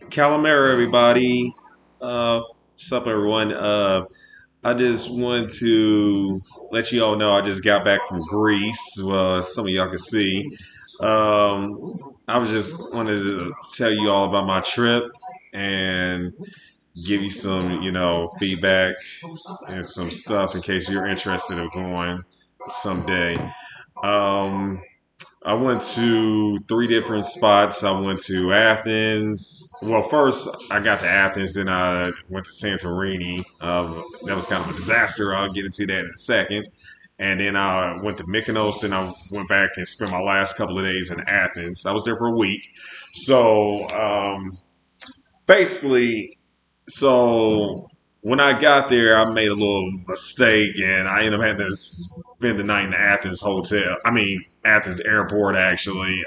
Calamari, everybody. What's up, everyone? I just want to let you all know I just got back from Greece. Well, as some of y'all can see. I was just wanted to tell you all about my trip and give you some, feedback and some stuff in case you're interested in going someday. Um, I went to three different spots. I went to Athens. Well, first I got to Athens, then I went to Santorini. That was kind of a disaster. I'll get into that in a second. And then I went to Mykonos, and I went back and spent my last couple of days in Athens. I was there for a week. So basically, so when I got there, I made a little mistake, and I ended up having to spend the night in the Athens hotel. I mean, Athens airport, actually.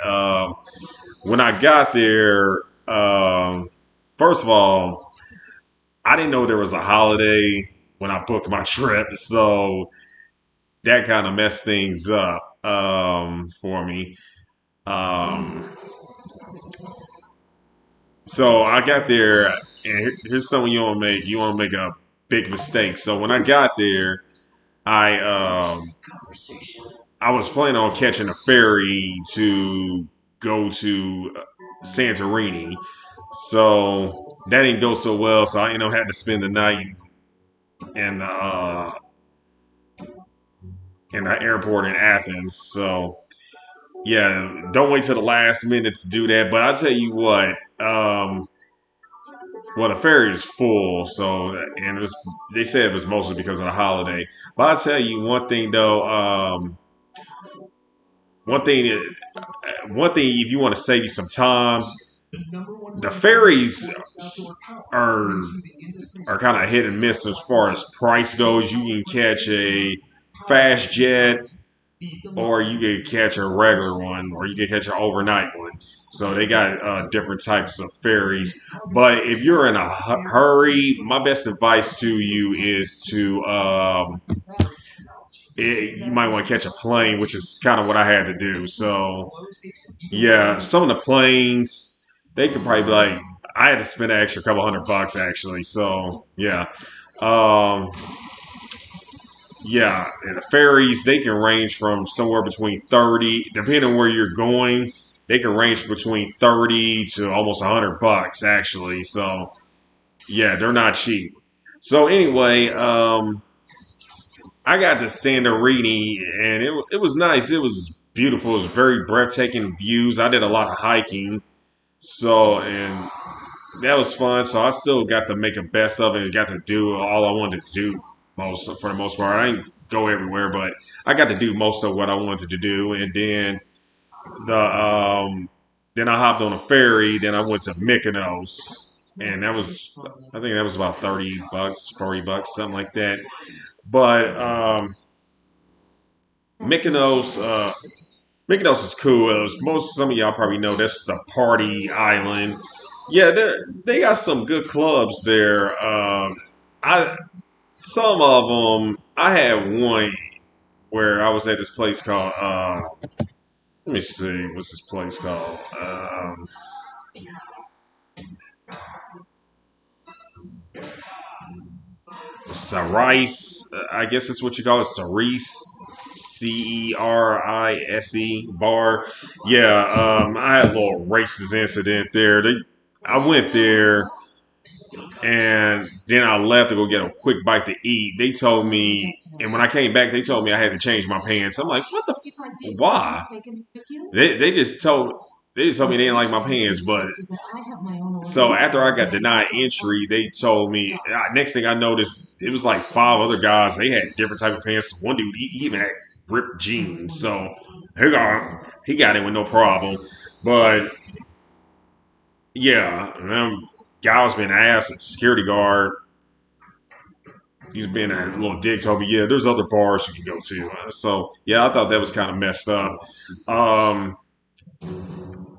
When I got there, first of all, I didn't know there was a holiday when I booked my trip, so that kind of messed things up for me. Um, so I got there, and here's something you want to make. You want to make a big mistake. So when I got there, I I was planning on catching a ferry to go to Santorini. So that didn't go so well. So I had to spend the night in the airport in Athens. So yeah, don't wait till the last minute to do that. But I'll tell you what. Well, the ferry is full, so and they said it was mostly because of the holiday. But I'll tell you one thing though. One thing, one thing, if you want to save you some time, the ferries are are kind of hit and miss as far as price goes. You can catch a fast jet, or you can catch a regular one, or you can catch an overnight one. So they got different types of ferries. But if you're in a hurry, my best advice to you is to you might want to catch a plane, which is kind of what I had to do. So yeah, some of the planes they could probably be like I had to spend an extra couple $100 actually. So yeah. Um, Yeah, and the ferries they can range from somewhere between 30, depending on where you're going. They can range between 30 to almost $100 actually. So yeah, they're not cheap. So anyway, I got to Santorini, and it was nice. It was beautiful. It was very breathtaking views. I did a lot of hiking, so and that was fun. So I still got to make a best of it and got to do all I wanted to do most for the most part. I didn't go everywhere, but I got to do most of what I wanted to do. And the then I hopped on a ferry. Then I went to Mykonos, and that was I think that was about $30, $40, something like that. But Mykonos, Mykonos is cool. Most some of y'all probably know that's the party island. Yeah, they got some good clubs there. I some of them. I had one where I was at this place called. Let me see, what's this place called? Cerise. I guess that's what you call it. Cerise. Cerise bar. Yeah, I had a little racist incident there. I went there and then I left to go get a quick bite to eat. They told me, and when I came back, they told me I had to change my pants. I'm like, what the? Why? They just told me they didn't like my pants, but so after I got denied entry, they told me. Next thing I noticed, it was like five other guys. They had different type of pants. One dude, he even had ripped jeans, so he got it with no problem. But yeah, guys been asked. A security guard, he's been a little dick. Told me, yeah, there's other bars you can go to. So yeah, I thought that was kind of messed up. Um,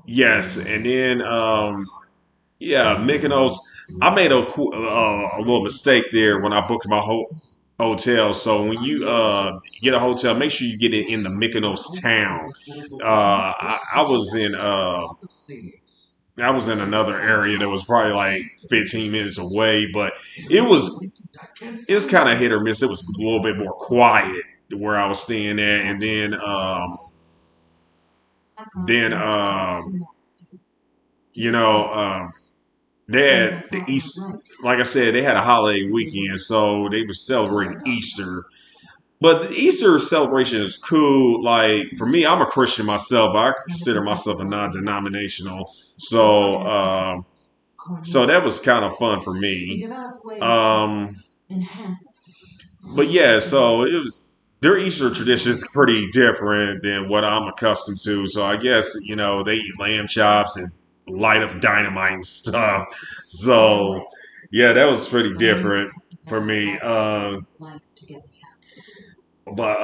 yes, and then yeah, Mykonos. I made a little mistake there when I booked my hotel. So when you get a hotel, make sure you get it in the Mykonos town. I was in I was in another area that was probably like 15 minutes away, but it was it was kind of hit or miss. It was a little bit more quiet where I was staying at, and then you know they had the East. Like I said, they had a holiday weekend, so they were celebrating Easter. But the Easter celebration is cool. Like for me, I'm a Christian myself, but I consider myself a non-denominational. So that was kind of fun for me. Um, but yeah, so it was their Easter tradition is pretty different than what I'm accustomed to. So I guess they eat lamb chops and light up dynamite and stuff. So yeah, that was pretty different for me. But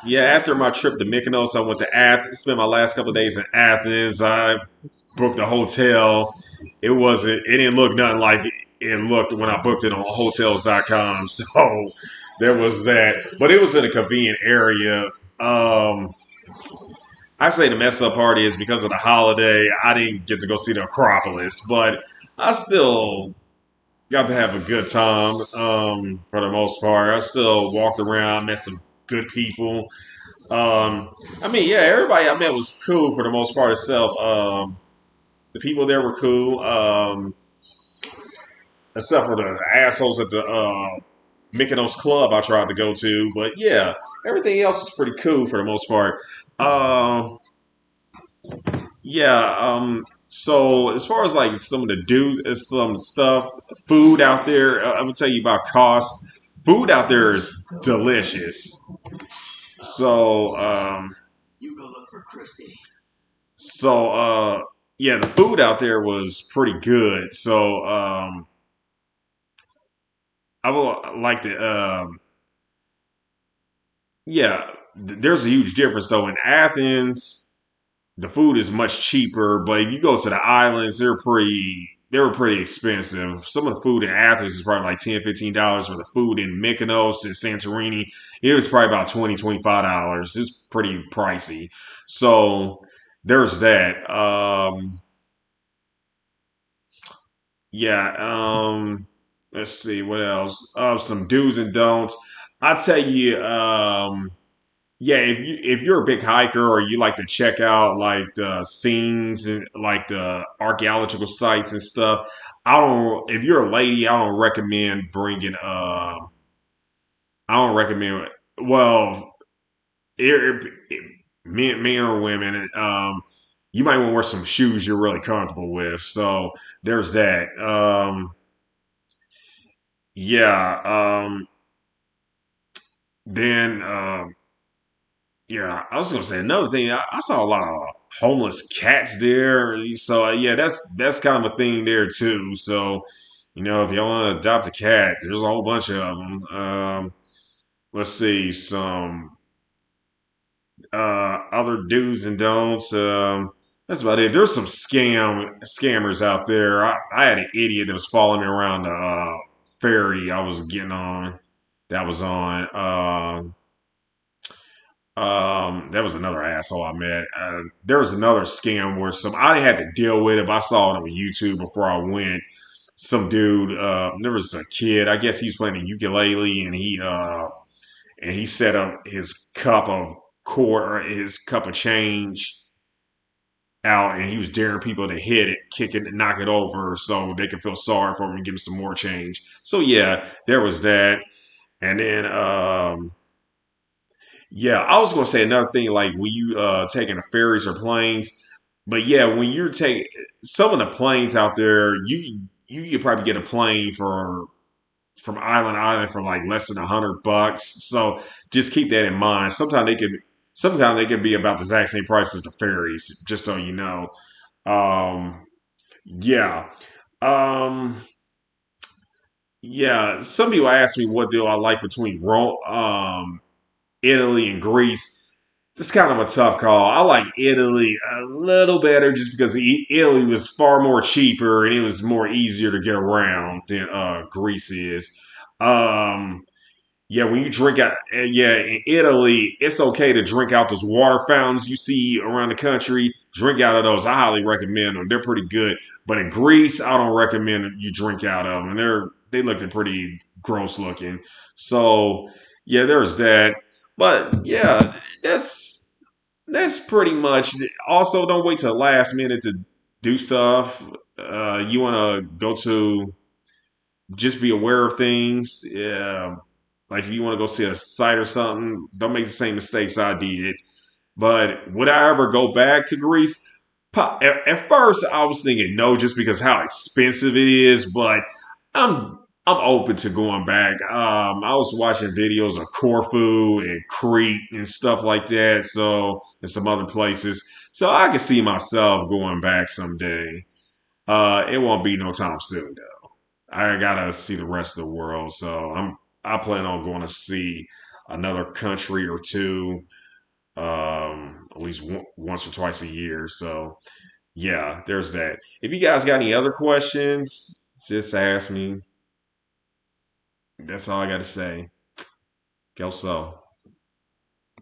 yeah, after my trip to Mykonos, I went to Athens. Spent my last couple of days in Athens. I booked a hotel. It didn't look nothing like it looked when I booked it on Hotels.com. So there was that. But it was in a convenient area. I say the mess up part is because of the holiday, I didn't get to go see the Acropolis, but I still got to have a good time for the most part. I still walked around, met some good people. I mean, yeah, everybody I met was cool for the most part itself. The people there were cool, except for the assholes at the Mykonos club I tried to go to. But yeah, everything else is pretty cool for the most part. Um, yeah. So as far as like some of the dudes, some stuff, food out there, I'm gonna tell you about cost. Food out there is delicious. So So yeah, the food out there was pretty good. So I would like to yeah, there's a huge difference though. In Athens, the food is much cheaper, but if you go to the islands, they were pretty expensive. Some of the food in Athens is probably like $10, $15 for the food in Mykonos and Santorini. It was probably about $20, $25. It's pretty pricey. So there's that. Yeah. Let's see what else. Some do's and don'ts. I tell you. Yeah. If you're a big hiker or you like to check out like the scenes and like the archaeological sites and stuff, I don't. If you're a lady, I don't recommend bringing. I don't recommend. Well, men or women. You might want to wear some shoes you're really comfortable with. So there's that. Yeah. Then, yeah, I was gonna say another thing. I saw a lot of homeless cats there. So yeah, that's kind of a thing there too. So if you want to adopt a cat, there's a whole bunch of them. Let's see some other do's and don'ts. That's about it. There's some scammers out there. I had an idiot that was following me around the ferry I was getting on. That was on. That was another asshole I met. There was another scam where I didn't have to deal with it, but I saw it on YouTube before I went. Some dude, there was a kid. I guess he was playing a ukulele, and he set up his cup of change out, and he was daring people to hit it, kick it, knock it over, so they could feel sorry for him and give him some more change. So yeah, there was that, and then yeah, I was gonna say another thing, like when you taking the ferries or planes, but yeah, when you're taking some of the planes out there, you could probably get a plane for from island to island for like less than $100. So just keep that in mind. Sometimes they could be about the exact same price as the ferries, just so you know. Um, yeah. Um, yeah. Some people ask me what do I like between Rome, Italy and Greece. It's kind of a tough call. I like Italy a little better just because Italy was far more cheaper and it was more easier to get around than Greece is. Um, Yeah, when you drink out, yeah, in Italy, it's okay to drink out those water fountains you see around the country. Drink out of those. I highly recommend them. They're pretty good. But in Greece, I don't recommend you drink out of them. They looking pretty gross looking. So yeah, there's that. But yeah, that's pretty much. Also, don't wait till the last minute to do stuff. You want to go to just be aware of things. Yeah, like if you want to go see a site or something, don't make the same mistakes I did. But would I ever go back to Greece? At first, I was thinking no, just because how expensive it is. But I'm open to going back. I was watching videos of Corfu and Crete and stuff like that. So and some other places. So I can see myself going back someday. It won't be no time soon though. I gotta see the rest of the world. So I plan on going to see another country or two, at least once or twice a year. So yeah, there's that. If you guys got any other questions, just ask me. That's all I got to say. Go so.